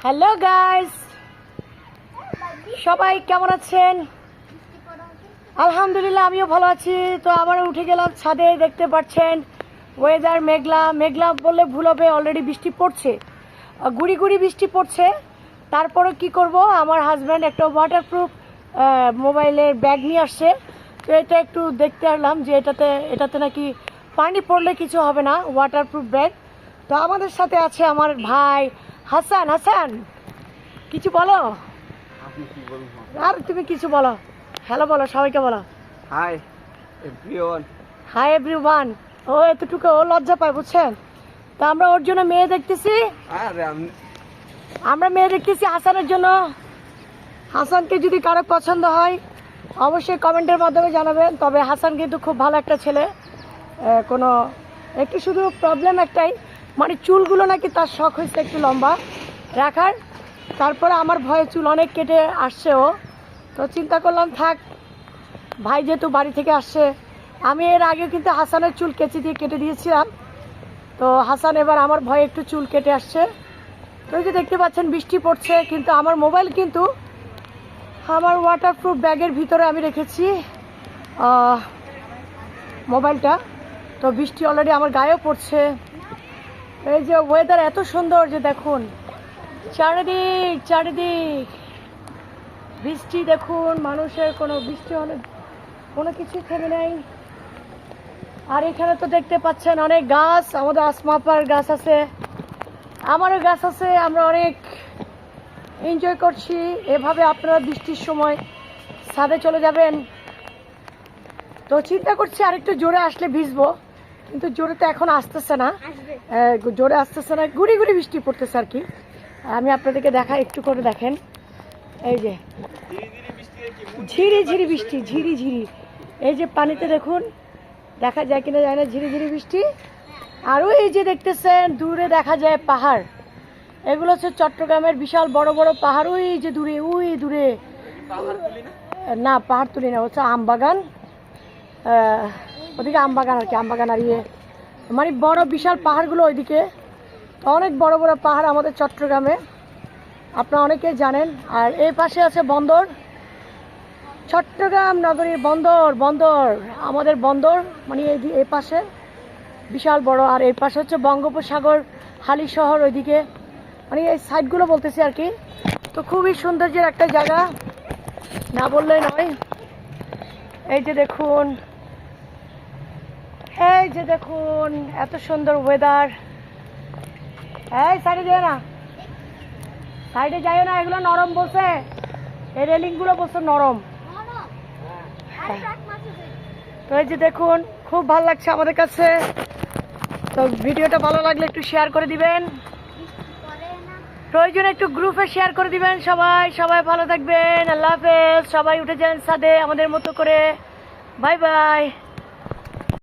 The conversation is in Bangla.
হ্যালো গাইস, সবাই কেমন আছেন? আলহামদুলিল্লাহ, আমিও ভালো আছি। তো আবার উঠে গেলাম ছাদে। দেখতে পাচ্ছেন ওয়েদার মেঘলা মেঘলা বললে ভুল হবে, অলরেডি বৃষ্টি পড়ছে, গুড়ি গুড়ি বৃষ্টি পড়ছে। তারপরে কি করব, আমার হাজব্যান্ড একটা ওয়াটারপ্রুফ মোবাইলের ব্যাগ নিয়ে আসছে। তো এটা একটু দেখতে আসলাম যে এটাতে নাকি পানি পড়লে কিছু হবে না, ওয়াটারপ্রুফ ব্যাগ। তো আমাদের সাথে আছে আমার ভাই হাসান। হাসান, কিছু বলো। আর তুমি কিছু বলো, হ্যালো বলো, সবাইকে বলো হাই এভরিওয়ান। Hi everyone. ও এতটুকু ও লজ্জা পায়, বুঝছেন? তো আমরা ওর জন্য মেয়ে দেখতেছি, আমরা মেয়ে দেখতেছি হাসানের জন্য। হাসানকে যদি কারো পছন্দ হয় অবশ্যই কমেন্টের মাধ্যমে জানাবেন। তবে হাসান কিন্তু খুব ভালো একটা ছেলে। কোনো একটু শুধু প্রবলেম একটাই, মানে চুলগুলো নাকি তার শখ হয়েছে একটু লম্বা রাখার। তারপরে আমার ভয়ে চুল অনেক কেটে আসছে ও। তো চিন্তা করলাম থাক, ভাই যেহেতু বাড়ি থেকে আসছে। আমি এর আগে কিন্তু হাসানের চুল কেচি দিয়ে কেটে দিয়েছিলাম। তো হাসান এবার আমার ভয়ে একটু চুল কেটে আসছে। তো এই যে দেখতে পাচ্ছেন বৃষ্টি পড়ছে, কিন্তু আমার মোবাইল কিন্তু আমার ওয়াটারপ্রুফ ব্যাগের ভিতরে আমি রেখেছি মোবাইলটা। তো বৃষ্টি অলরেডি আমার গায়েও পড়ছে। এই যে ওয়েদার এত সুন্দর যে দেখুন, চারিদিক চারিদিক বৃষ্টি। দেখুন মানুষের কোনো বৃষ্টি হলে কোনো কিছু থেমে নেই। আর এখানে তো দেখতে পাচ্ছেন অনেক গাছ, আমাদের আসমাপার গাছ আছে, আমারও গাছ আছে। আমরা অনেক এনজয় করছি। এভাবে আপনারা বৃষ্টির সময় ছাদে চলে যাবেন। তো চিন্তা করছি আরেকটু জোরে আসলে ভিজবো, কিন্তু জোরে তো এখন আসতেছে না, জোরে আসতেছে না, গুড়ি গুড়ি বৃষ্টি পড়তেছে আর কি। আমি আপনাদেরকে দেখাই, একটু করে দেখেন। এই যে ঝিরি ঝিরি বৃষ্টি, ঝিরি ঝিরি। এই যে পানিতে দেখুন, দেখা যায় কিনা যায় না, ঝিরি ঝিরি বৃষ্টি। আর ওই যে দেখতেছেন দূরে দেখা যায় পাহাড়, এগুলো হচ্ছে চট্টগ্রামের বিশাল বড় বড় পাহাড়। ওই যে দূরে, ওই দূরে, না পাহাড় তুলি না, হচ্ছে আমবাগান, ওদিকে আমবাগান আর কি, আমবাগান আর ইয়ে মানে বড় বিশাল পাহাড়গুলো ওইদিকে। তো অনেক বড় বড় পাহাড় আমাদের চট্টগ্রামে, আপনারা অনেকে জানেন। আর এই পাশে আছে বন্দর, চট্টগ্রাম নগরীর বন্দর। বন্দর আমাদের বন্দর মানে এই পাশে বিশাল বড়। আর এই পাশে হচ্ছে বঙ্গোপসাগর, হালি শহর ওইদিকে, মানে এই সাইডগুলো বলতেছি আর কি। তো খুবই সৌন্দর্যের একটা জায়গা, না বললেই নয়। এই যে দেখুন, এই যে দেখুন এত সুন্দর ওয়েদার। এই সাইডে যাও না, সাইডে যাইও না, এগুলো নরম বলছে, এই রেলিংগুলো বলছে নরম। তো এই যে দেখুন, খুব ভালো লাগছে আমাদের কাছে। তো ভিডিওটা ভালো লাগলে একটু শেয়ার করে দিবেন, প্রয়োজনে একটু গ্রুপে শেয়ার করে দিবেন। সবাই সবাই ভালো থাকবেন, আল্লাহ হাফেজ। সবাই উঠে যান ছাদে আমাদের মতো করে। Bye bye.